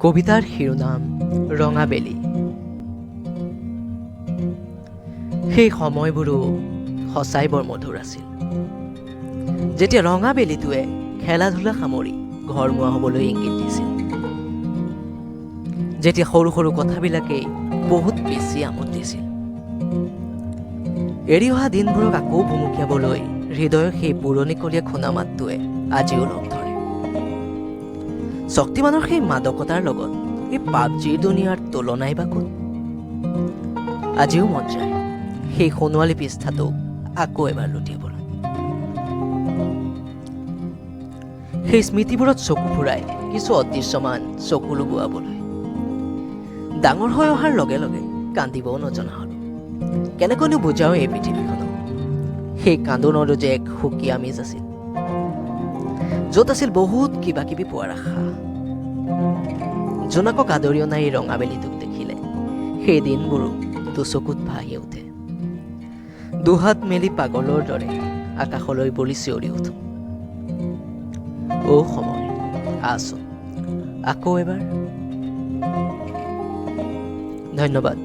কবিতাৰ শিৰোনাম ৰঙাবেলি। সেই সময়বোৰো সঁচাই বৰ মধুৰ আছিল, যেতিয়া ৰঙাবেলিটোৱে খেলা ধূলা সামৰি ঘৰমুৱা হ'বলৈ ইংগিত দিছিল, যেতিয়া সৰু সৰু কথাবিলাকেই বহুত বেছি আমোদ দিছিল। এৰি অহা দিনবোৰক আকৌ ভুমুকিয়াবলৈ হৃদয়ৰ সেই পুৰণিকলীয়া খুনা মাতটোৱে আজিও লগ ধৰে। শক্তিমানৰ সেই মাদকতাৰ লগত এই পাবজিৰ দুনিয়াৰ তুলনাই বা ক'ত? আজিও মন যায় সেই সোণোৱালী পৃষ্ঠাটোক আকৌ এবাৰ লুটিয়াবলৈ, সেই স্মৃতিবোৰত চকু ফুৰাই কিছু অদৃশ্যমান চকু লগুৱাবলৈ। ডাঙৰ হৈ অহাৰ লগে লগে কান্দিবও নজনা হ'লো। কেনেকৈনো বুজাও এই পৃথিৱীখনক? সেই কান্দোনৰো যে এক সুকীয়া আমেজ আছিল, য'ত আছিল বহুত কিবা কিবি পোৱাৰ আশা। জোনাকক আদৰি অনা এই ৰঙাবেলিটোক দেখিলে সেই দিনবোৰো দুচকুত ভাহি উঠে। দুহাত মেলি পাগলৰ দৰে আকাশলৈ বুলি চিঞৰি উঠো, অ' সময় আচোন আকৌ এবাৰ। ধন্যবাদ।